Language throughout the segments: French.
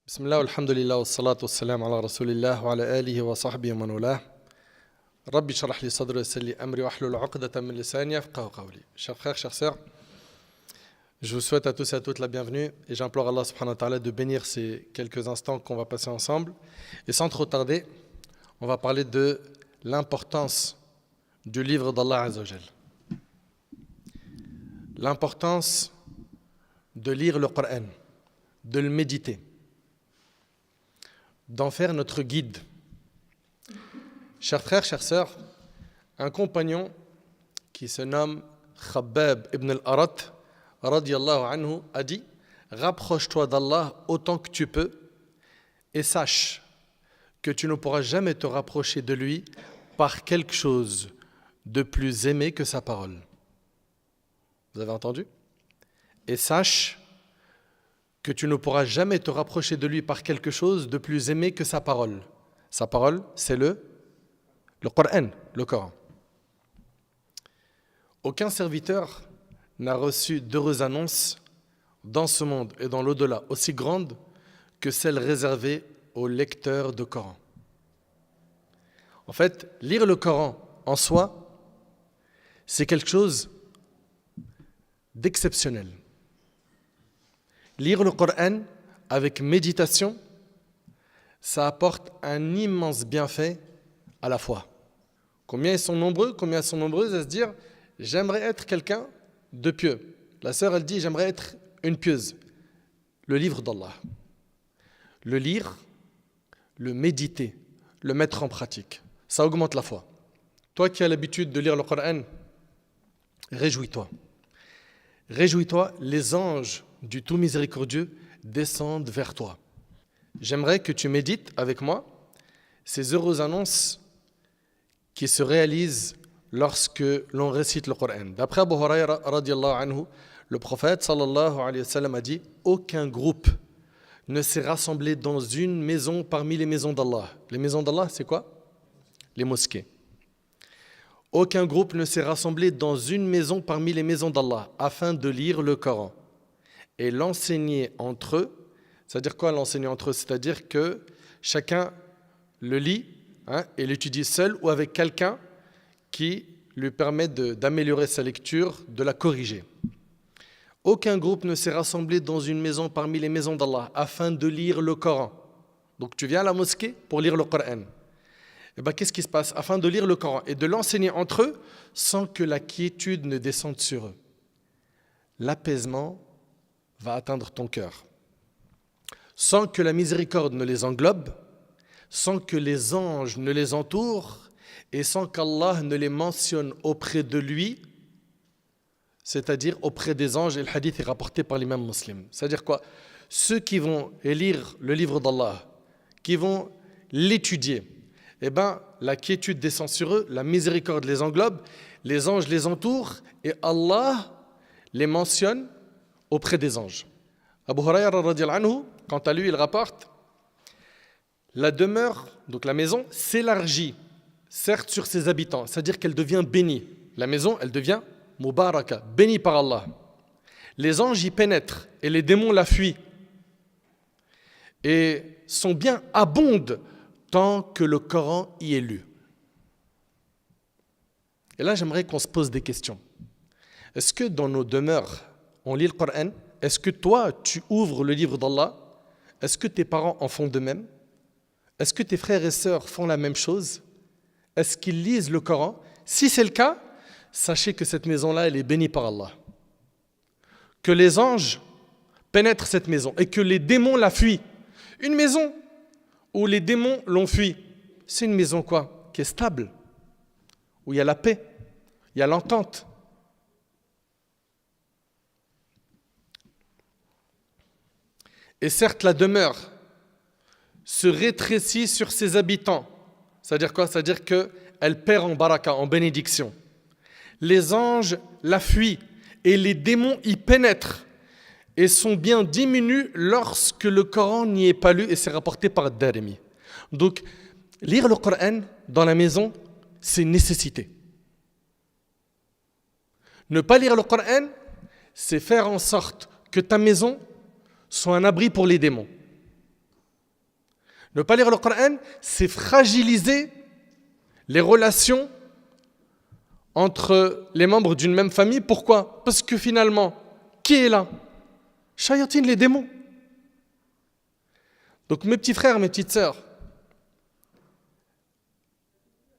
بسم الله والحمد لله والصلاة والسلام على رسول الله وعلى آله وصحبه ومن والاه. ربي اشرح لي صدري ويسر لي أمري واحلل عقدة من لساني يفقهوا قولي. Chers frères, chères sœurs, je vous souhaite à tous et à toutes la bienvenue et j'implore Allah subhanahu wa ta'ala de bénir ces quelques instants qu'on va passer ensemble. Et sans trop tarder, on va parler de l'importance du livre d'Allah Azza wa Jal. L'importance de lire le Coran, de le méditer, d'en faire notre guide. Chers frères, chères sœurs, un compagnon qui se nomme Khabbab ibn al-Arat radiyallahu anhu a dit: rapproche-toi d'Allah autant que tu peux et sache que tu ne pourras jamais te rapprocher de lui par quelque chose de plus aimé que sa parole. Vous avez entendu? Et sache que tu ne pourras jamais te rapprocher de lui par quelque chose de plus aimé que sa parole. Sa parole, c'est le Coran, le Coran. Aucun serviteur n'a reçu d'heureuses annonces dans ce monde et dans l'au-delà aussi grandes que celles réservées aux lecteurs de Coran. En fait, lire le Coran en soi, c'est quelque chose d'exceptionnel. Lire le Coran avec méditation, ça apporte un immense bienfait à la foi. Combien ils sont nombreuses à se dire: j'aimerais être quelqu'un de pieux. La sœur, elle dit: j'aimerais être une pieuse. Le livre d'Allah. Le lire, le méditer, le mettre en pratique. Ça augmente la foi. Toi qui as l'habitude de lire le Coran, réjouis-toi. Réjouis-toi, les anges du tout miséricordieux descendent vers toi. J'aimerais que tu médites avec moi ces heureuses annonces qui se réalisent lorsque l'on récite le Coran. D'après Abu Hurayra radiyallahu anhu, le prophète sallallahu alayhi wa sallam a dit: aucun groupe ne s'est rassemblé dans une maison parmi les maisons d'Allah. Les maisons d'Allah, c'est quoi? Les mosquées. Aucun groupe ne s'est rassemblé dans une maison parmi les maisons d'Allah afin de lire le Coran et l'enseigner entre eux. C'est-à-dire quoi, l'enseigner entre eux? C'est-à-dire que chacun le lit et l'étudie seul ou avec quelqu'un qui lui permet d'améliorer sa lecture, de la corriger. Aucun groupe ne s'est rassemblé dans une maison parmi les maisons d'Allah afin de lire le Coran. Donc tu viens à la mosquée pour lire le Coran. Et qu'est-ce qui se passe? Afin de lire le Coran et de l'enseigner entre eux sans que la quiétude ne descende sur eux. L'apaisement va atteindre ton cœur. Sans que la miséricorde ne les englobe, sans que les anges ne les entourent et sans qu'Allah ne les mentionne auprès de lui, c'est-à-dire auprès des anges. Et le hadith est rapporté par l'imam muslim. C'est-à-dire quoi? Ceux qui vont lire le livre d'Allah, qui vont l'étudier, la quiétude descend sur eux, la miséricorde les englobe, les anges les entourent et Allah les mentionne auprès des anges. Abu Hurayra radiyallahu anhu, quant à lui, il rapporte: la demeure, donc la maison, s'élargit, certes sur ses habitants, c'est-à-dire qu'elle devient bénie. La maison, elle devient mubaraka, bénie par Allah. Les anges y pénètrent et les démons la fuient. Et son bien abonde tant que le Coran y est lu. Et là, j'aimerais qu'on se pose des questions. Est-ce que dans nos demeures, on lit le Coran? Est-ce que toi, tu ouvres le livre d'Allah? Est-ce que tes parents en font de même? Est-ce que tes frères et sœurs font la même chose? Est-ce qu'ils lisent le Coran? Si c'est le cas, sachez que cette maison-là, elle est bénie par Allah. Que les anges pénètrent cette maison et que les démons la fuient. Une maison où les démons l'ont fui, c'est une maison quoi? Qui est stable, où il y a la paix, il y a l'entente. Et certes, la demeure se rétrécit sur ses habitants. C'est-à-dire quoi? C'est-à-dire qu'elle perd en baraka, en bénédiction. Les anges la fuient et les démons y pénètrent et son bien diminue lorsque le Coran n'y est pas lu, et c'est rapporté par Darimi. Donc, lire le Coran dans la maison, c'est une nécessité. Ne pas lire le Coran, c'est faire en sorte que ta maison soit un abri pour les démons. Ne pas lire le Coran, c'est fragiliser les relations entre les membres d'une même famille. Pourquoi? Parce que finalement, qui est là? Shayatin, les démons. Donc mes petits frères, mes petites sœurs,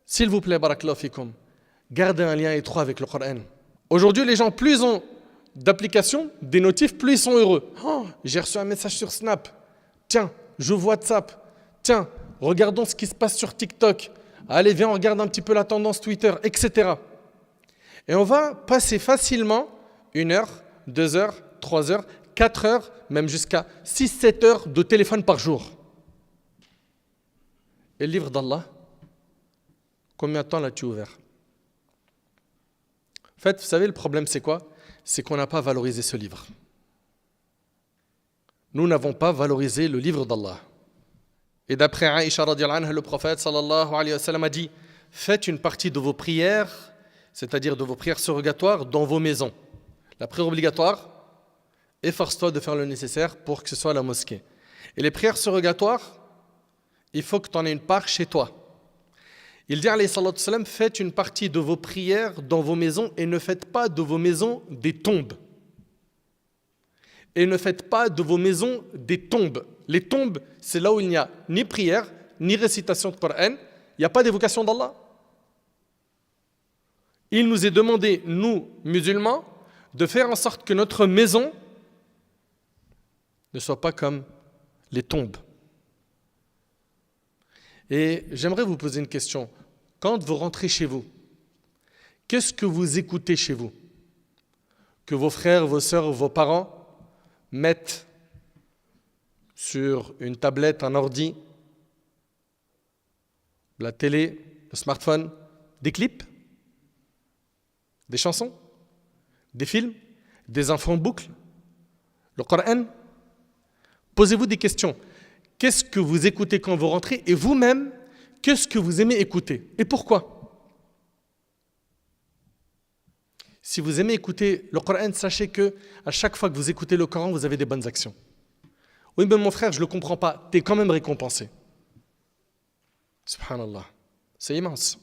s'il vous plaît, barakallahu fikum, gardez un lien étroit avec le Coran. Aujourd'hui, les gens, plus ils ont d'applications, des notifs, plus ils sont heureux. Oh, j'ai reçu un message sur Snap. Tiens, j'ouvre WhatsApp. Tiens, regardons ce qui se passe sur TikTok. Allez, viens, on regarde un petit peu la tendance Twitter, etc. Et on va passer facilement 1 heure, 2 heures, 3 heures, 4 heures, même jusqu'à 6-7 heures de téléphone par jour. Et le livre d'Allah, combien de temps l'as-tu ouvert? En fait, vous savez, le problème c'est quoi? C'est qu'on n'a pas valorisé ce livre. Nous n'avons pas valorisé le livre d'Allah. Et d'après Aïcha radiallahu anha, le prophète sallallahu alayhi wa sallam a dit: faites une partie de vos prières, c'est-à-dire de vos prières surrogatoires, dans vos maisons. La prière obligatoire, efforce-toi de faire le nécessaire pour que ce soit la mosquée. Et les prières surrogatoires, il faut que tu en aies une part chez toi. Il dit alayhi salatu wassalam, faites une partie de vos prières dans vos maisons et ne faites pas de vos maisons des tombes. Et ne faites pas de vos maisons des tombes. Les tombes, c'est là où il n'y a ni prière, ni récitation de Coran, il n'y a pas d'évocation d'Allah. Il nous est demandé, nous, musulmans, de faire en sorte que notre maison ne soit pas comme les tombes. Et j'aimerais vous poser une question. Quand vous rentrez chez vous, qu'est-ce que vous écoutez chez vous? Que vos frères, vos sœurs, vos parents mettent sur une tablette, un ordi, la télé, le smartphone, des clips, des chansons, des films, des infos en boucle, le Coran. Posez-vous des questions. Qu'est-ce que vous écoutez quand vous rentrez? Et vous-même, qu'est-ce que vous aimez écouter? Et pourquoi? Si vous aimez écouter le Coran, sachez que à chaque fois que vous écoutez le Coran, vous avez des bonnes actions. Oui, mais mon frère, je ne le comprends pas. Tu es quand même récompensé. Subhanallah. C'est immense.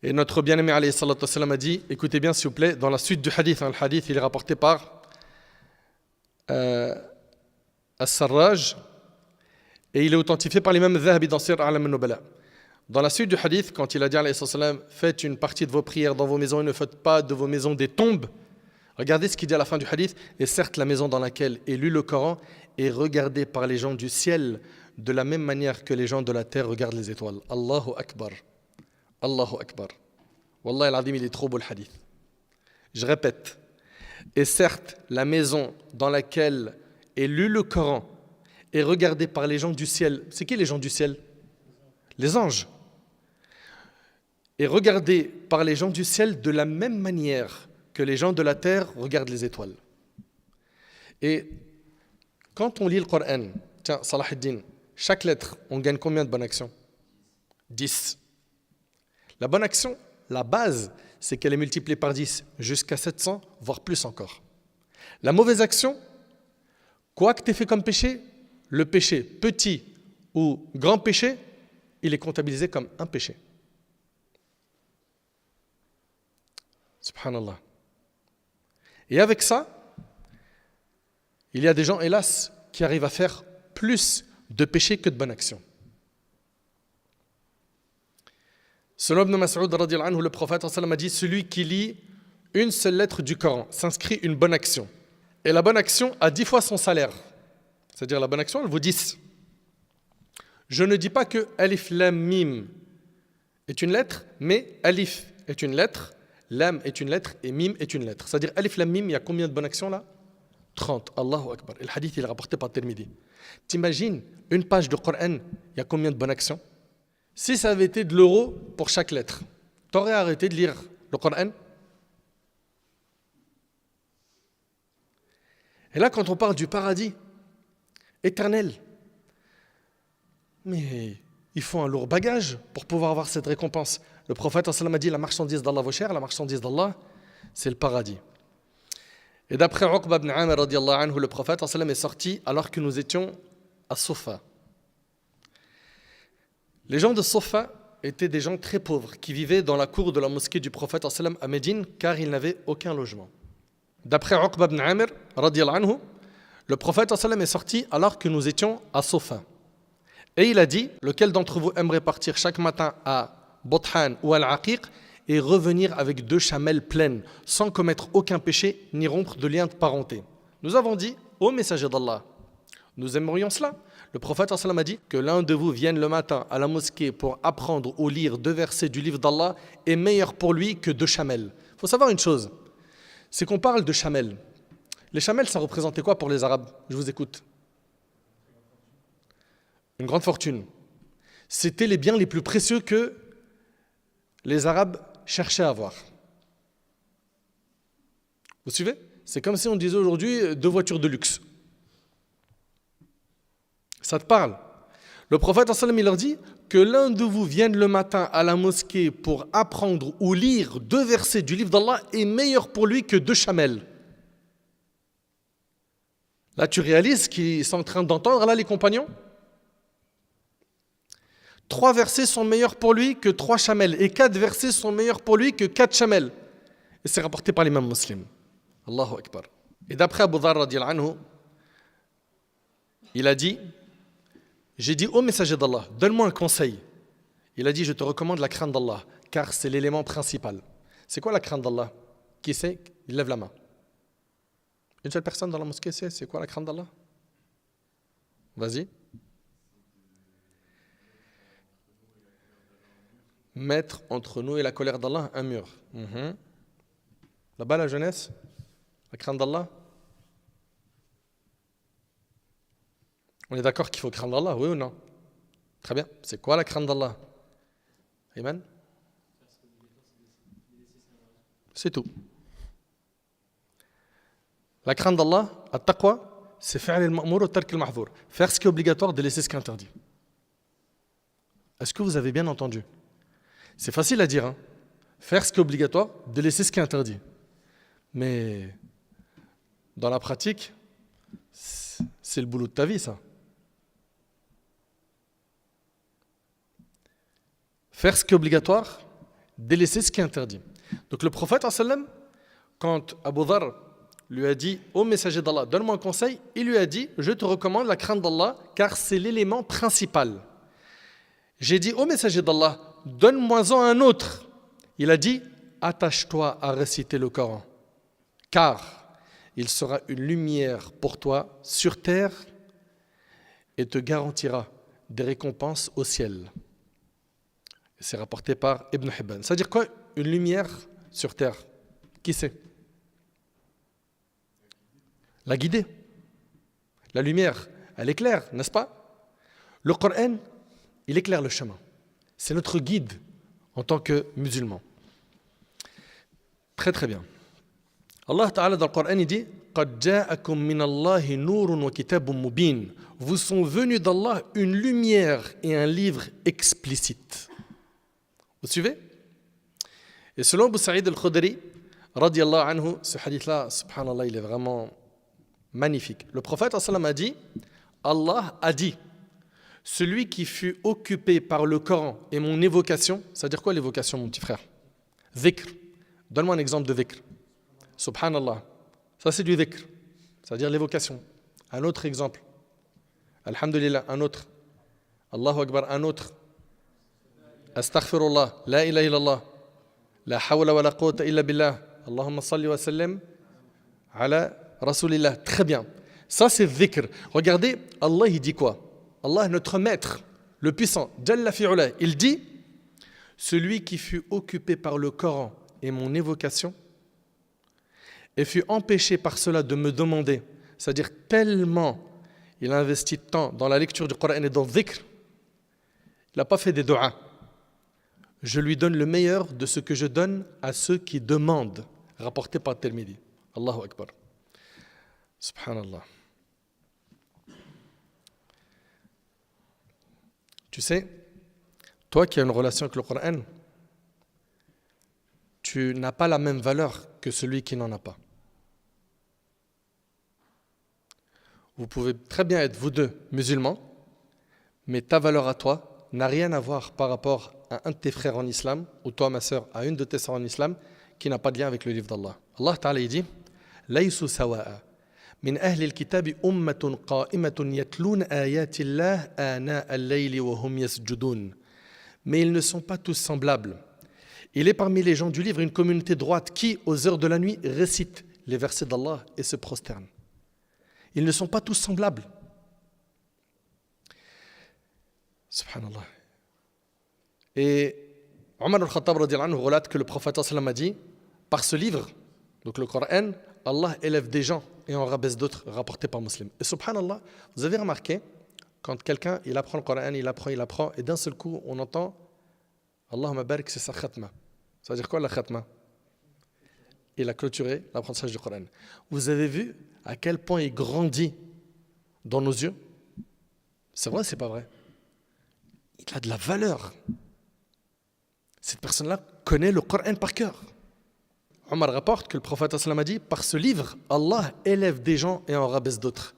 Et notre bien-aimé alayhi salatu wassalam a dit, écoutez bien s'il vous plaît, dans la suite du hadith, le hadith il est rapporté par As-Sarraj et il est authentifié par l'imam Zahabi dans Sir A'lam al-Nubala. Dans la suite du hadith, quand il a dit alayhi salatu wassalam, faites une partie de vos prières dans vos maisons et ne faites pas de vos maisons des tombes. Regardez ce qu'il dit à la fin du hadith. Et certes, la maison dans laquelle est lu le Coran est regardée par les gens du ciel de la même manière que les gens de la terre regardent les étoiles. Allahu Akbar. Allahu Akbar. Wallah al-Azim, il est trop beau le hadith. Je répète. Et certes, la maison dans laquelle est lu le Coran est regardée par les gens du ciel. C'est qui les gens du ciel? Les anges. Est regardée par les gens du ciel de la même manière que les gens de la terre regardent les étoiles. Et quand on lit le Coran, tiens, Salah ad-Din, chaque lettre, on gagne combien de bonnes actions? 10. La bonne action, la base, c'est qu'elle est multipliée par 10 jusqu'à 700, voire plus encore. La mauvaise action, quoi que tu aies fait comme péché, le péché, petit ou grand péché, il est comptabilisé comme un péché. Subhanallah. Et avec ça, il y a des gens, hélas, qui arrivent à faire plus de péchés que de bonnes actions. Selon Ibn Mas'ud, le prophète a dit, celui qui lit une seule lettre du Coran s'inscrit une bonne action. Et la bonne action a 10 fois son salaire. C'est-à-dire la bonne action, elle vaut 10. Je ne dis pas que Alif Lam Mim est une lettre, mais Alif est une lettre, Lam est une lettre et Mim est une lettre. C'est-à-dire Alif Lam Mim, il y a combien de bonnes actions là? 30. Allahu Akbar. Et le hadith, il est rapporté par Tirmidhi. T'imagines, une page de Coran, il y a combien de bonnes actions? Si ça avait été de l'euro pour chaque lettre, t'aurais arrêté de lire le Coran? Et là, quand on parle du paradis éternel, mais il faut un lourd bagage pour pouvoir avoir cette récompense. Le prophète a dit, la marchandise d'Allah vaut cher, la marchandise d'Allah, c'est le paradis. Et d'après Uqba ibn Amir, le prophète est sorti alors que nous étions à Sofa. Les gens de Sofa étaient des gens très pauvres qui vivaient dans la cour de la mosquée du prophète à Médine car ils n'avaient aucun logement. D'après Uqba ibn Amir, radiyallahu anhu, le prophète est sorti alors que nous étions à Sofa. Et il a dit, lequel d'entre vous aimerait partir chaque matin à Bothan ou à Al-Aqiq et revenir avec 2 chamelles pleines, sans commettre aucun péché ni rompre de lien de parenté. Nous avons dit, ô messager d'Allah, nous aimerions cela. Le prophète a dit que l'un de vous vienne le matin à la mosquée pour apprendre ou lire 2 versets du livre d'Allah est meilleur pour lui que 2 chamelles. Il faut savoir une chose, c'est qu'on parle de chamelles. Les chamelles, ça représentait quoi pour les Arabes? Je vous écoute. Une grande fortune. C'était les biens les plus précieux que les Arabes cherchaient à avoir. Vous suivez? C'est comme si on disait aujourd'hui 2 voitures de luxe. Ça te parle? Le prophète il leur dit que l'un de vous vienne le matin à la mosquée pour apprendre ou lire 2 versets du livre d'Allah est meilleur pour lui que 2 chamelles. Là, tu réalises qu'ils sont en train d'entendre là les compagnons. 3 versets sont meilleurs pour lui que 3 chamelles et 4 versets sont meilleurs pour lui que 4 chamelles. Et c'est rapporté par l'imam Muslim. Allahu Akbar. Et d'après Abu Dharr radiyallahu anhu, il a dit, j'ai dit ô messager d'Allah, donne-moi un conseil. Il a dit, je te recommande la crainte d'Allah, car c'est l'élément principal. C'est quoi la crainte d'Allah? Qui sait? Il lève la main. Une seule personne dans la mosquée sait c'est quoi la crainte d'Allah? Vas-y. Mettre entre nous et la colère d'Allah un mur. Là-bas, la jeunesse, la crainte d'Allah. On est d'accord qu'il faut craindre Allah, oui ou non? Très bien. C'est quoi la crainte d'Allah? Ayman? C'est tout. La crainte d'Allah, at-taqwa, c'est faire al-ma'mour ou tark al-mahzour. Faire ce qui est obligatoire, de laisser ce qui est interdit. Est-ce que vous avez bien entendu? C'est facile à dire, hein? Faire ce qui est obligatoire, de laisser ce qui est interdit. Mais dans la pratique, c'est le boulot de ta vie, ça. Faire ce qui est obligatoire, délaisser ce qui est interdit. Donc le prophète, quand Abu Dharr lui a dit « Ô messager d'Allah, donne-moi un conseil », il lui a dit « Je te recommande la crainte d'Allah, car c'est l'élément principal. » J'ai dit « Ô messager d'Allah, donne-moi-en un autre. » Il a dit « Attache-toi à réciter le Coran, car il sera une lumière pour toi sur terre et te garantira des récompenses au ciel. » C'est rapporté par Ibn Hibban. C'est-à-dire quoi, une lumière sur terre? Qui sait? La guider. La lumière, elle éclaire, n'est-ce pas? Le Coran, il éclaire le chemin. C'est notre guide en tant que musulmans. Très très bien. Allah Ta'ala dans le Coran, il dit قَدْ جَاءَكُم مِّنَ اللَّهِ نُورٌ وَكِتَابٌ مُّبِينٌ. Vous sont venus d'Allah une lumière et un livre explicite. Vous suivez? Et selon Abu Sa'id al-Khudri, radiyallahu anhu, ce hadith-là, subhanallah, il est vraiment magnifique. Le prophète a dit, Allah a dit, celui qui fut occupé par le Coran et mon évocation, c'est-à-dire quoi l'évocation, mon petit frère? Dhikr. Donne-moi un exemple de dhikr. Subhanallah. Ça, c'est du dhikr, c'est-à-dire l'évocation. Un autre exemple. Alhamdulillah, un autre. Allahu Akbar, un autre. Astaghfirullah, la ilaha illallah, la hawla wa la quwwata illa billah, Allahumma salli wa sallim ala rasulillah. Très bien. Ça, c'est dhikr. Regardez, Allah, il dit quoi? Allah, notre maître, le puissant, Jalla fi'ula, il dit celui qui fut occupé par le Coran et mon évocation et fut empêché par cela de me demander, c'est-à-dire tellement il a investi de temps dans la lecture du Coran et dans le dhikr, il n'a pas fait des du'as. Je lui donne le meilleur de ce que je donne à ceux qui demandent, rapporté par Tirmidhi. Allahu Akbar. Subhanallah. Tu sais, toi qui as une relation avec le Coran, tu n'as pas la même valeur que celui qui n'en a pas. Vous pouvez très bien être vous deux musulmans, mais ta valeur à toi n'a rien à voir par rapport à un de tes frères en islam, ou toi, ma sœur, à une de tes sœurs en islam, qui n'a pas de lien avec le livre d'Allah. Allah Ta'ala dit Laïsou sawa'a. Min ahli al-kitabi ummatun qa'imatun yatlun ayati Allah ana al-layli wa hum yasjudun. Mais ils ne sont pas tous semblables. Il est parmi les gens du livre une communauté droite qui, aux heures de la nuit, récite les versets d'Allah et se prosterne. Ils ne sont pas tous semblables. Subhanallah. Et Omar al-Khattab relate que le prophète a dit, par ce livre, donc le Coran, Allah élève des gens et en rabaisse d'autres, rapportés par Muslim. Et subhanallah, vous avez remarqué, quand quelqu'un il apprend le Coran, il apprend, et d'un seul coup, on entend Allahumma barik, c'est sa khatma. Ça veut dire quoi la khatma? Il a clôturé l'apprentissage du Coran. Vous avez vu à quel point il grandit dans nos yeux? C'est vrai, c'est pas vrai? Il a de la valeur. Cette personne-là connaît le Coran par cœur. Omar rapporte que le prophète a dit, par ce livre, Allah élève des gens et en rabaisse d'autres.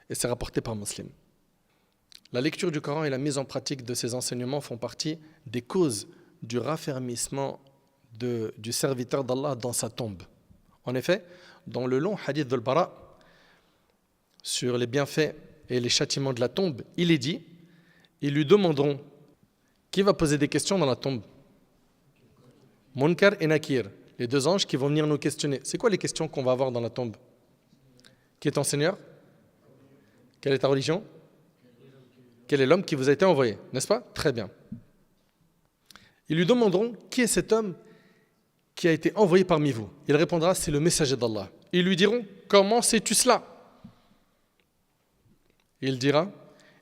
Et c'est rapporté par Muslim. La lecture du Coran et la mise en pratique de ces enseignements font partie des causes du raffermissement du serviteur d'Allah dans sa tombe. En effet, dans le long hadith de Al-Bara sur les bienfaits et les châtiments de la tombe, il est dit, ils lui demanderont qui va poser des questions dans la tombe. Munkar et Nakir, les deux anges qui vont venir nous questionner. C'est quoi les questions qu'on va avoir dans la tombe? Qui est ton Seigneur? Quelle est ta religion? Quel est l'homme qui vous a été envoyé? N'est-ce pas? Très bien. Ils lui demanderont qui est cet homme qui a été envoyé parmi vous. Il répondra, c'est le messager d'Allah. Ils lui diront, comment sais-tu cela? Il dira,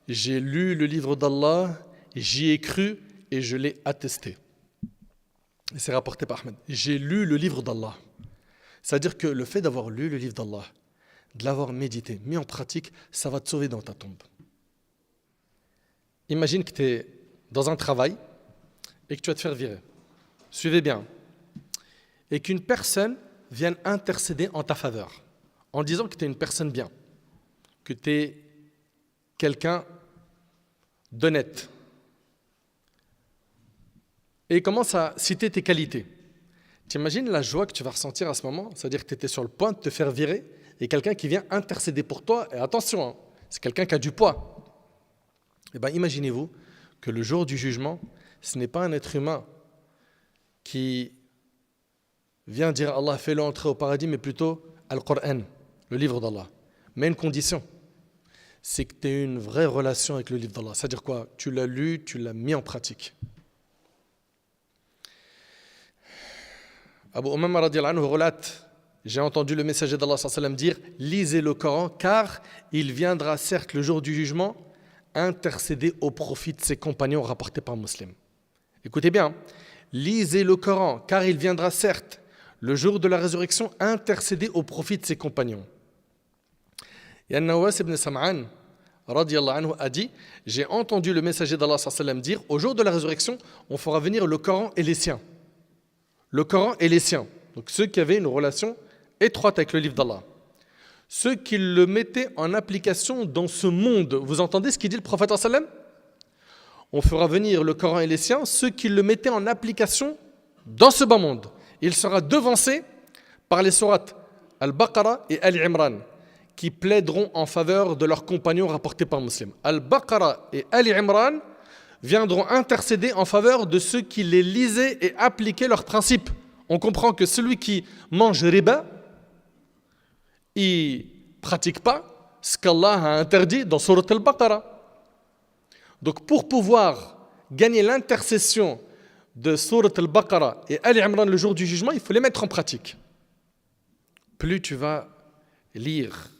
j'ai lu le livre d'Allah, j'y ai cru et je l'ai attesté. Et c'est rapporté par Ahmed. J'ai lu le livre d'Allah. C'est-à-dire que le fait d'avoir lu le livre d'Allah, de l'avoir médité, mis en pratique, ça va te sauver dans ta tombe. Imagine que tu es dans un travail et que tu vas te faire virer. Suivez bien. Et qu'une personne vienne intercéder en ta faveur, en disant que tu es une personne bien, que tu es quelqu'un d'honnête. Et il commence à citer tes qualités. Tu imagines la joie que tu vas ressentir à ce moment? C'est-à-dire que tu étais sur le point de te faire virer et quelqu'un qui vient intercéder pour toi. Et attention, hein, c'est quelqu'un qui a du poids. Eh bien, imaginez-vous que le jour du jugement, ce n'est pas un être humain qui vient dire à Allah, fais-le entrer au paradis, mais plutôt Al-Qur'an, le livre d'Allah. Mais une condition, c'est que tu aies une vraie relation avec le livre d'Allah. C'est-à-dire quoi? Tu l'as lu, tu l'as mis en pratique. Abu Umama radiyallahu anhu relate, j'ai entendu le messager d'Allah sallallahu alayhi wa sallam dire, lisez le Coran, car il viendra certes le jour du jugement intercéder au profit de ses compagnons, rapportés par Muslim. Écoutez bien, lisez le Coran, car il viendra certes le jour de la résurrection intercéder au profit de ses compagnons. Et Nawas ibn Sam'an radiyallahu anhu a dit, j'ai entendu le messager d'Allah sallallahu alayhi wa sallam dire, au jour de la résurrection, on fera venir le Coran et les siens. Le Coran et les siens, donc ceux qui avaient une relation étroite avec le livre d'Allah. Ceux qui le mettaient en application dans ce monde. Vous entendez ce qu'il dit le prophète sallam? On fera venir le Coran et les siens, ceux qui le mettaient en application dans ce bas monde. Il sera devancé par les sourates Al-Baqarah et Al-Imran, qui plaideront en faveur de leurs compagnons rapportés par Muslim. Al-Baqarah et Al-Imran viendront intercéder en faveur de ceux qui les lisaient et appliquaient leurs principes. On comprend que celui qui mange riba, il ne pratique pas ce qu'Allah a interdit dans Surat Al-Baqarah. Donc pour pouvoir gagner l'intercession de Surat Al-Baqarah et Al-Imran le jour du jugement, il faut les mettre en pratique. Plus tu vas lire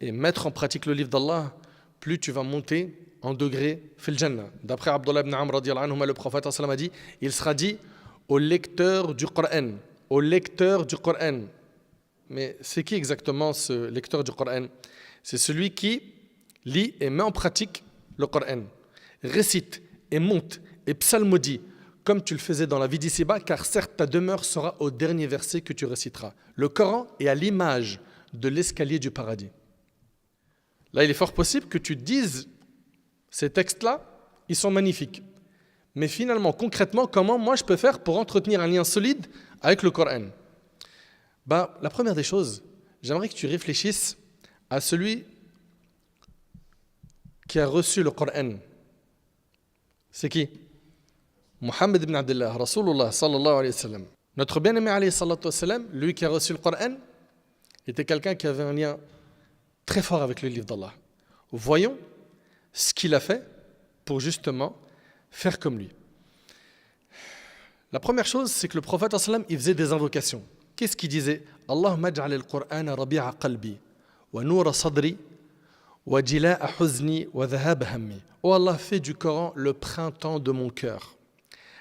et mettre en pratique le livre d'Allah, plus tu vas monter en degré fil Jannah. D'après Abdullah ibn Amr radiyallahu anhu, le prophète a dit, il sera dit au lecteur du Coran, au lecteur du Coran. Mais c'est qui exactement ce lecteur du Coran? C'est celui qui lit et met en pratique le Coran, récite et monte et psalmodie comme tu le faisais dans la vie d'ici-bas, car certes ta demeure sera au dernier verset que tu réciteras. Le Coran est à l'image de l'escalier du paradis. Là, il est fort possible que tu te dises, ces textes-là, ils sont magnifiques. Mais finalement, concrètement, comment moi je peux faire pour entretenir un lien solide avec le Coran? La première des choses, j'aimerais que tu réfléchisses à celui qui a reçu le Coran. C'est qui? Muhammad ibn Abdullah, Rasulullah sallallahu alayhi wa sallam. Notre bien-aimé alayhi salatu wa sallam, lui qui a reçu le Coran, était quelqu'un qui avait un lien très fort avec le livre d'Allah. Voyons ce qu'il a fait pour justement faire comme lui. La première chose, c'est que le prophète sallam, il faisait des invocations. Qu'est-ce qu'il disait? Allahumma ij'al al-Qur'ana rabi'a qalbi wa noura sadri wa jila'a huzni wa dhahaba hammi. Oh Allah, fais du Coran le printemps de mon cœur,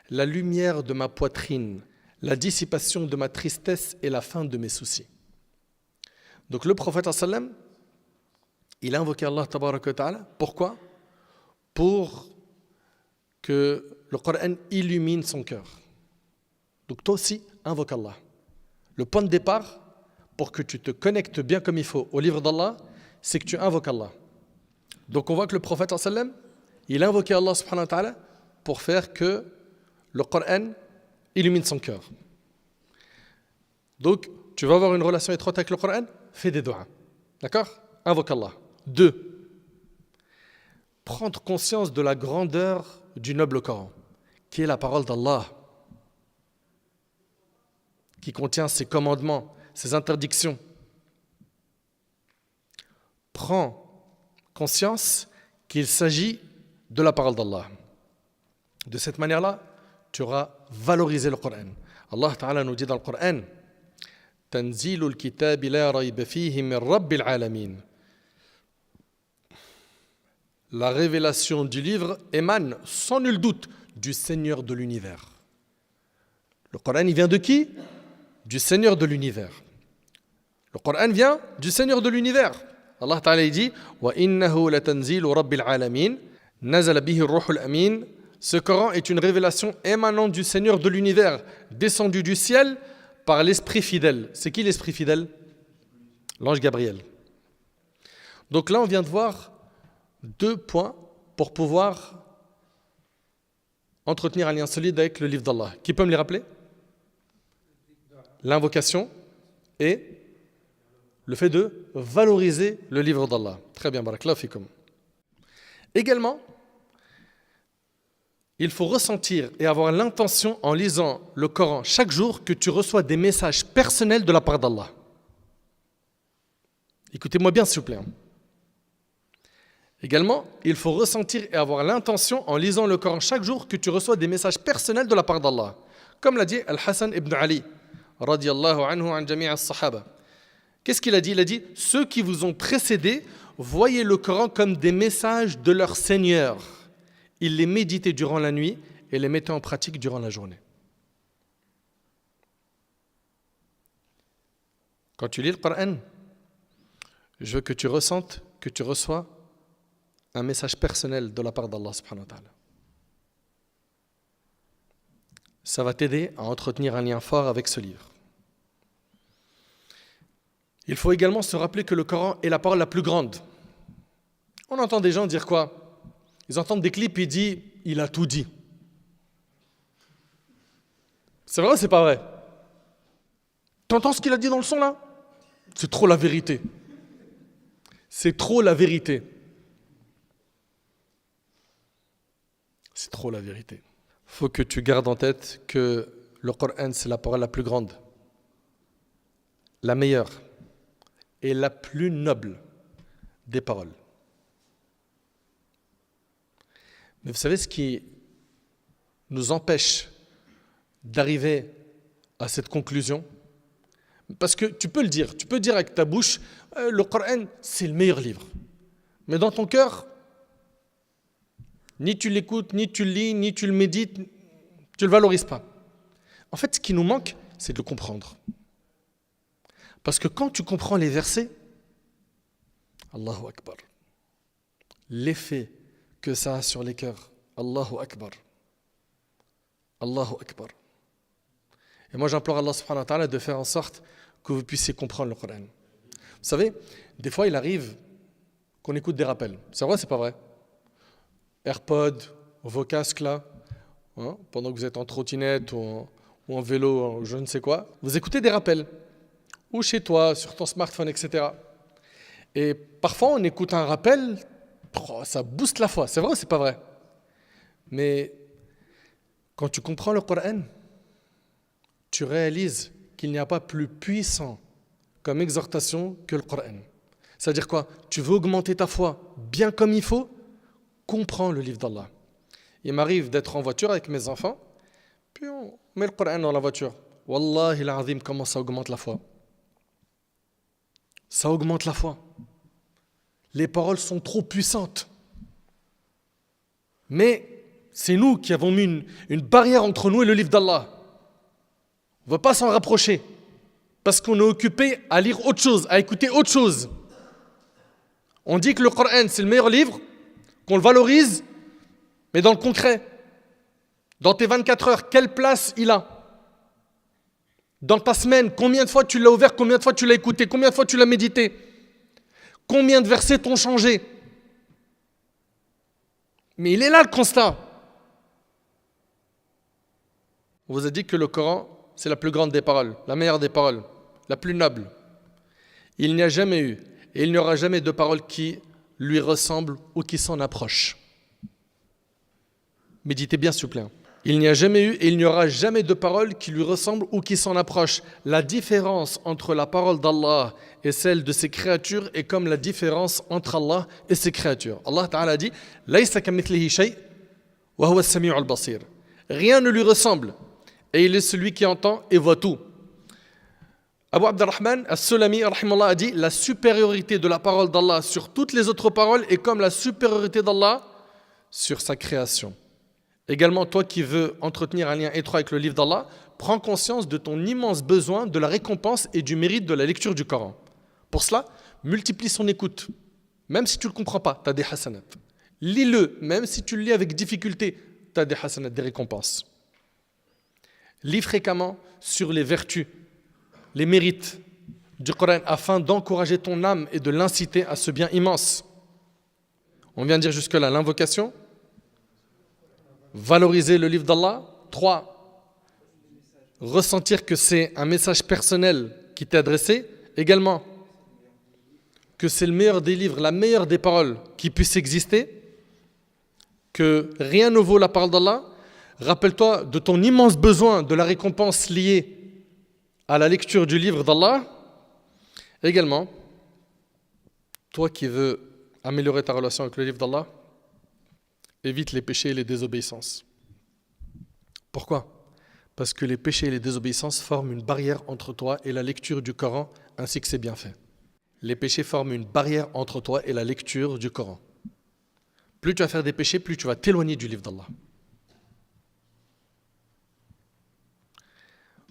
la lumière de ma poitrine, la dissipation de ma tristesse et la fin de mes soucis. Donc le prophète sallam, il a invoqué Allah tabaraka wa ta'ala. Pourquoi? Pour que le Coran illumine son cœur. Donc toi aussi, invoque Allah. Le point de départ, pour que tu te connectes bien comme il faut au livre d'Allah, c'est que tu invoques Allah. Donc on voit que le prophète sallam, il a invoqué Allah subhanahu wa ta'ala pour faire que le Coran illumine son cœur. Donc, tu vas avoir une relation étroite avec le Coran, fais des doigts. D'accord? Invoque Allah. 2. Prendre conscience de la grandeur du noble Coran, qui est la parole d'Allah, qui contient ses commandements, ses interdictions. Prends conscience qu'il s'agit de la parole d'Allah. De cette manière-là, tu auras valorisé le Coran. Allah Ta'ala nous dit dans le Coran, Tanzilul kitabi la rayba fihi min rabbil alamin. La révélation du livre émane sans nul doute du Seigneur de l'univers. Le Coran, il vient de qui? Du Seigneur de l'univers. Le Coran vient du Seigneur de l'univers. Allah Ta'ala dit Wa innahu latanzilu rabbil alamin nazala bihi ar-ruhul amin. Ce Coran est une révélation émanant du Seigneur de l'univers, descendu du ciel par l'Esprit fidèle. C'est qui l'Esprit fidèle? L'ange Gabriel. Donc là, on vient de voir 2 points pour pouvoir entretenir un lien solide avec le livre d'Allah. Qui peut me les rappeler? L'invocation et le fait de valoriser le livre d'Allah. Très bien, barakallahu fikum. Également, il faut ressentir et avoir l'intention en lisant le Coran chaque jour que tu reçois des messages personnels de la part d'Allah. Écoutez-moi bien s'il vous plaît. Également, il faut ressentir et avoir l'intention en lisant le Coran chaque jour que tu reçois des messages personnels de la part d'Allah. Comme l'a dit Al-Hassan ibn Ali, radiyallahu anhu an jami' as-sahaba. Qu'est-ce qu'il a dit? Il a dit, ceux qui vous ont précédés, voyez le Coran comme des messages de leur Seigneur. Ils les méditaient durant la nuit et les mettaient en pratique durant la journée. Quand tu lis le Coran, je veux que tu ressentes que tu reçois un message personnel de la part d'Allah subhanahu wa ta'ala. Ça va t'aider à entretenir un lien fort avec ce livre. Il faut également se rappeler que le Coran est la parole la plus grande. On entend des gens dire quoi? Ils entendent des clips et ils disent « il a tout dit ». C'est vrai ou c'est pas vrai? T'entends ce qu'il a dit dans le son là? C'est trop la vérité. C'est trop la vérité. C'est trop la vérité. Il faut que tu gardes en tête que le Coran, c'est la parole la plus grande, la meilleure et la plus noble des paroles. Mais vous savez ce qui nous empêche d'arriver à cette conclusion? Parce que tu peux le dire, tu peux dire avec ta bouche, le Coran, c'est le meilleur livre. Mais dans ton cœur, ni tu l'écoutes, ni tu le lis, ni tu le médites, tu ne le valorises pas. En fait, ce qui nous manque, c'est de le comprendre. Parce que quand tu comprends les versets, Allahu Akbar, l'effet que ça a sur les cœurs, Allahu Akbar, Allahu Akbar. Et moi, j'implore Allah subhanahu wa ta'ala de faire en sorte que vous puissiez comprendre le Coran. Vous savez, des fois, il arrive qu'on écoute des rappels. C'est vrai, c'est pas vrai? AirPods, vos casques là, hein, pendant que vous êtes en trottinette ou en vélo, ou je ne sais quoi, vous écoutez des rappels. Ou chez toi, sur ton smartphone, etc. Et parfois, on écoute un rappel, ça booste la foi. C'est vrai ou c'est pas vrai? Mais quand tu comprends le Coran, tu réalises qu'il n'y a pas plus puissant comme exhortation que le Coran. C'est-à-dire quoi? Tu veux augmenter ta foi bien comme il faut, comprends le livre d'Allah. Il m'arrive d'être en voiture avec mes enfants, puis on met le Coran dans la voiture. Wallahi l'azim, comment ça augmente la foi. Ça augmente la foi. Les paroles sont trop puissantes. Mais c'est nous qui avons mis une barrière entre nous et le livre d'Allah. On ne veut pas s'en rapprocher. Parce qu'on est occupé à lire autre chose, à écouter autre chose. On dit que le Coran, c'est le meilleur livre, qu'on le valorise, mais dans le concret, dans tes 24 heures, quelle place il a? Dans ta semaine, combien de fois tu l'as ouvert, combien de fois tu l'as écouté, combien de fois tu l'as médité? Combien de versets t'ont changé? Mais il est là le constat. On vous a dit que le Coran, c'est la plus grande des paroles, la meilleure des paroles, la plus noble. Il n'y a jamais eu, et il n'y aura jamais de parole qui lui ressemble ou qui s'en approche. Méditez bien s'il vous plaît. Il n'y a jamais eu et il n'y aura jamais de parole qui lui ressemble ou qui s'en approche. La différence entre la parole d'Allah et celle de ses créatures est comme la différence entre Allah et ses créatures. Allah Ta'ala dit Laysa kamithlihi shay wa huwa as-sami'u al-basir. Rien ne lui ressemble et il est celui qui entend et voit tout. Abu Abdurrahman As-Sulami rahimahullah a dit la supériorité de la parole d'Allah sur toutes les autres paroles est comme la supériorité d'Allah sur sa création. Également, toi qui veux entretenir un lien étroit avec le livre d'Allah, prends conscience de ton immense besoin de la récompense et du mérite de la lecture du Coran. Pour cela, multiplie son écoute. Même si tu ne le comprends pas, tu as des hasanat. Lis-le, même si tu le lis avec difficulté, tu as des hasanat, des récompenses. Lis fréquemment sur les vertus, les mérites du Coran afin d'encourager ton âme et de l'inciter à ce bien immense. On vient de dire jusque-là l'invocation. Valoriser le livre d'Allah. 3. Ressentir que c'est un message personnel qui t'est adressé. Également, que c'est le meilleur des livres, la meilleure des paroles qui puisse exister. Que rien ne vaut la parole d'Allah. Rappelle-toi de ton immense besoin de la récompense liée à la lecture du livre d'Allah. Également, toi qui veux améliorer ta relation avec le livre d'Allah, évite les péchés et les désobéissances. Pourquoi? Parce que les péchés et les désobéissances forment une barrière entre toi et la lecture du Coran ainsi que ses bienfaits. Les péchés forment une barrière entre toi et la lecture du Coran. Plus tu vas faire des péchés, plus tu vas t'éloigner du livre d'Allah.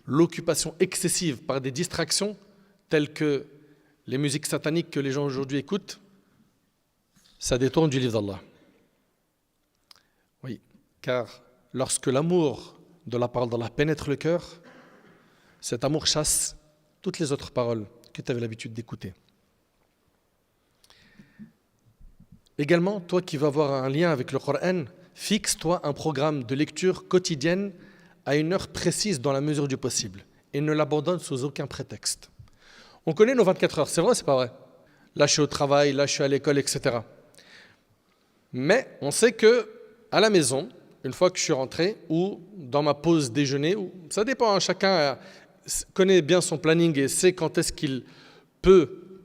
L'occupation excessive par des distractions telles que les musiques sataniques que les gens aujourd'hui écoutent, ça détourne du livre d'Allah. Oui, car lorsque l'amour de la parole d'Allah pénètre le cœur, cet amour chasse toutes les autres paroles que tu avais l'habitude d'écouter. Également, toi qui veux avoir un lien avec le Coran, fixe-toi un programme de lecture quotidienne à une heure précise dans la mesure du possible et ne l'abandonne sous aucun prétexte. On connaît nos 24 heures, c'est vrai ou c'est pas vrai? Là, je suis au travail, là, je suis à l'école, etc. Mais on sait que à la maison, une fois que je suis rentré, ou dans ma pause déjeuner, ça dépend, hein, chacun connaît bien son planning et sait quand est-ce qu'il peut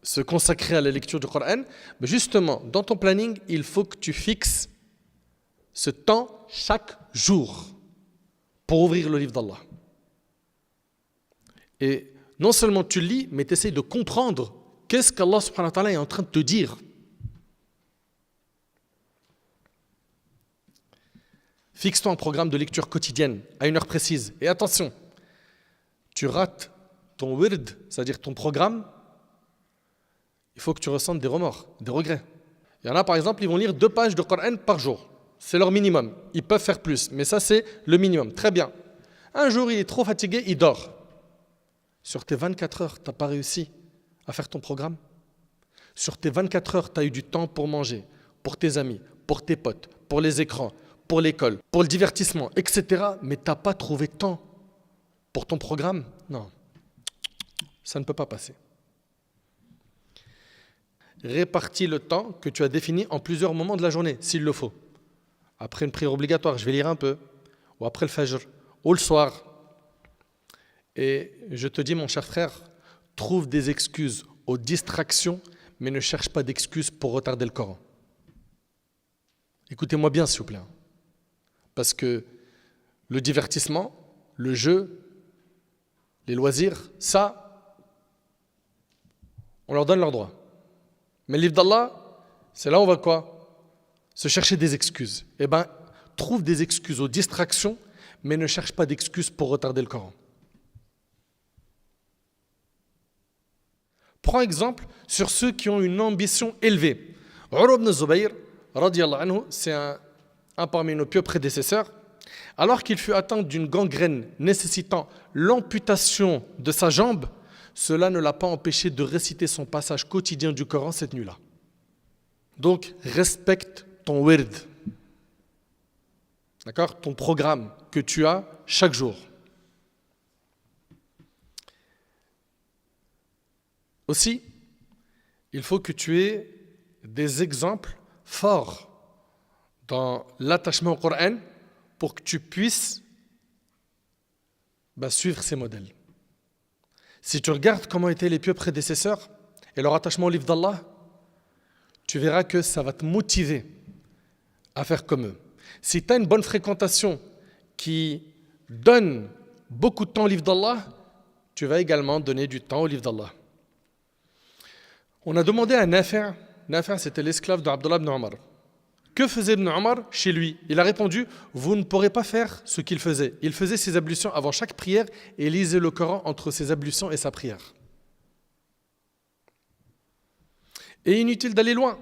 se consacrer à la lecture du Coran. Mais justement, dans ton planning, il faut que tu fixes ce temps chaque jour pour ouvrir le livre d'Allah. Et non seulement tu lis, mais tu essaies de comprendre qu'est-ce qu'Allah subhanahu wa ta'ala est en train de te dire. Fixe-toi un programme de lecture quotidienne à une heure précise. Et attention, tu rates ton wird, c'est-à-dire ton programme, il faut que tu ressentes des remords, des regrets. Il y en a par exemple, ils vont lire 2 pages de Coran par jour. C'est leur minimum. Ils peuvent faire plus, mais ça c'est le minimum. Très bien. Un jour, il est trop fatigué, il dort. Sur tes 24 heures, tu n'as pas réussi à faire ton programme. sur tes 24 heures, tu as eu du temps pour manger, pour tes amis, pour tes potes, pour les écrans, pour l'école, pour le divertissement, etc. Mais tu n'as pas trouvé de temps pour ton programme? Non, ça ne peut pas passer. Répartis le temps que tu as défini en plusieurs moments de la journée, s'il le faut. Après une prière obligatoire, je vais lire un peu, ou après le fajr, ou le soir. Et je te dis, mon cher frère, trouve des excuses aux distractions, mais ne cherche pas d'excuses pour retarder le Coran. Écoutez-moi bien, s'il vous plaît. Parce que le divertissement, le jeu, les loisirs, ça, on leur donne leurs droits. Mais le livre d'Allah, c'est là où on va quoi? Se chercher des excuses. Eh bien, trouve des excuses aux distractions, mais ne cherche pas d'excuses pour retarder le Coran. Prends exemple sur ceux qui ont une ambition élevée. Urwa ibn Zubayr, radiyallahu anhu, c'est un parmi nos pieux prédécesseurs. Alors qu'il fut atteint d'une gangrène nécessitant l'amputation de sa jambe, cela ne l'a pas empêché de réciter son passage quotidien du Coran cette nuit-là. Donc, respecte ton wird, d'accord, ton programme que tu as chaque jour. Aussi, il faut que tu aies des exemples forts dans l'attachement au Coran pour que tu puisses suivre ces modèles. Si tu regardes comment étaient les pieux prédécesseurs et leur attachement au livre d'Allah, tu verras que ça va te motiver à faire comme eux. Si tu as une bonne fréquentation qui donne beaucoup de temps au livre d'Allah, tu vas également donner du temps au livre d'Allah. On a demandé à Nafi', c'était l'esclave d'Abdullah ibn Omar. Que faisait Ibn Omar chez lui? Il a répondu, vous ne pourrez pas faire ce qu'il faisait. Il faisait ses ablutions avant chaque prière et lisait le Coran entre ses ablutions et sa prière. Et inutile d'aller loin.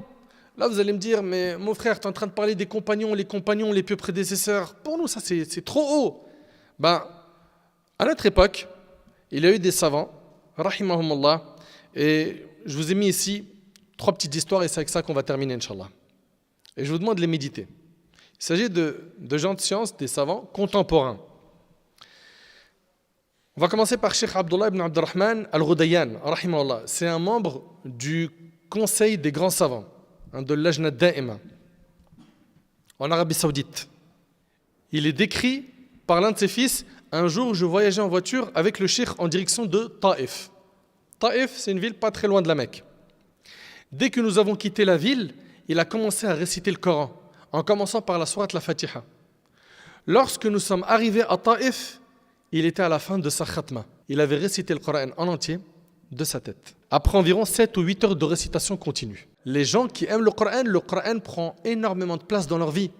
Là, vous allez me dire, mais mon frère, tu es en train de parler des compagnons, les pieux prédécesseurs. Pour nous, ça, c'est trop haut. À notre époque, il y a eu des savants, rahimahumullah, et je vous ai mis ici 3 petites histoires et c'est avec ça qu'on va terminer, Inch'Allah. Et je vous demande de les méditer. Il s'agit de gens de science, des savants contemporains. On va commencer par Cheikh Abdullah ibn Abdurrahman al-Ghudayyan, rahimahullah. C'est un membre du Conseil des grands savants, de l'Ajna Da'ima, en Arabie Saoudite. Il est décrit par l'un de ses fils, un jour je voyageais en voiture avec le cheikh en direction de Taïf. Taïf, c'est une ville pas très loin de la Mecque. Dès que nous avons quitté la ville, il a commencé à réciter le Coran, en commençant par la sourate la Fatiha. Lorsque nous sommes arrivés à Taïf, il était à la fin de sa khatma. Il avait récité le Coran en entier de sa tête. Après environ 7 ou 8 heures de récitation continue. Les gens qui aiment le Coran prend énormément de place dans leur vie.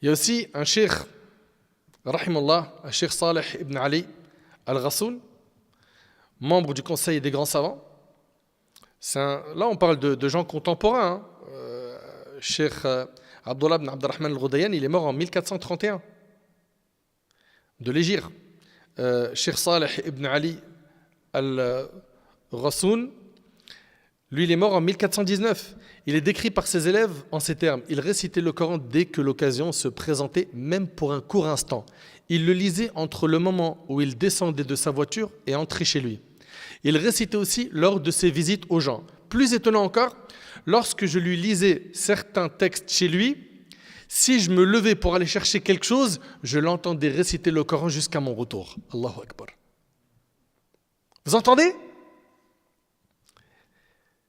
Il y a aussi un cheikh, rahimahullah, un cheikh Salih ibn Ali al-Ghassoun, membre du Conseil des grands savants. Là, on parle de gens contemporains. Cheikh Abdullah ibn Abdurrahman al-Ghudayyan, il est mort en 1431 de l'Hégire. Cheikh Salih ibn Ali al-Ghassoun, lui, il est mort en 1419. Il est décrit par ses élèves en ces termes. Il récitait le Coran dès que l'occasion se présentait, même pour un court instant. Il le lisait entre le moment où il descendait de sa voiture et entrait chez lui. Il récitait aussi lors de ses visites aux gens. Plus étonnant encore, lorsque je lui lisais certains textes chez lui, si je me levais pour aller chercher quelque chose, je l'entendais réciter le Coran jusqu'à mon retour. Allahu Akbar. Vous entendez?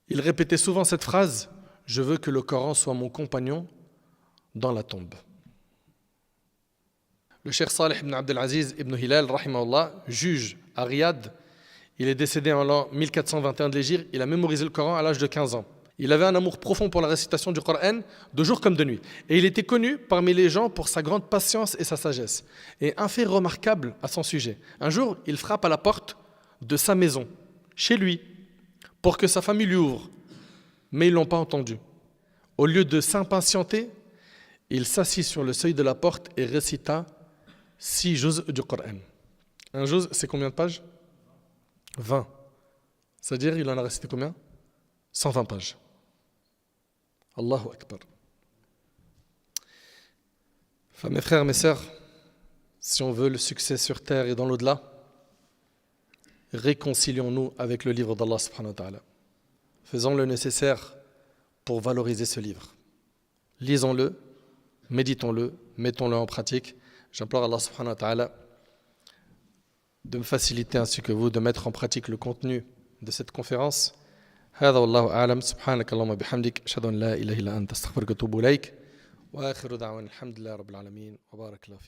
Il répétait souvent cette phrase, « Je veux que le Coran soit mon compagnon dans la tombe ». Le cheikh Salih ibn Abdelaziz ibn Hilal, rahimahullah, juge à Riyad. Il est décédé en l'an 1421 de l'Hégire. Il a mémorisé le Coran à l'âge de 15 ans. Il avait un amour profond pour la récitation du Coran, de jour comme de nuit. Et il était connu parmi les gens pour sa grande patience et sa sagesse. Et un fait remarquable à son sujet. Un jour, il frappe à la porte de sa maison, chez lui, pour que sa famille lui ouvre. Mais ils ne l'ont pas entendu. Au lieu de s'impatienter, il s'assit sur le seuil de la porte et récita 6 juz du Coran. Un juz, c'est combien de pages? 20. C'est-à-dire, il en a récité combien? 120 pages. Allahu Akbar. Enfin, mes frères, mes sœurs, si on veut le succès sur terre et dans l'au-delà, réconcilions-nous avec le livre d'Allah subhanahu wa ta'ala. Faisons le nécessaire pour valoriser ce livre. Lisons-le, méditons-le, mettons-le en pratique. J'implore Allah subhanahu wa ta'ala de me faciliter ainsi que vous de mettre en pratique le contenu de cette conférence. هذا والله أعلم سبحانك اللهم بحمدك أشهد أن لا إله إلا أنت أستغفرك وأتوب إليك وآخر دعوانا الحمد لله رب العالمين وبارك الله فيك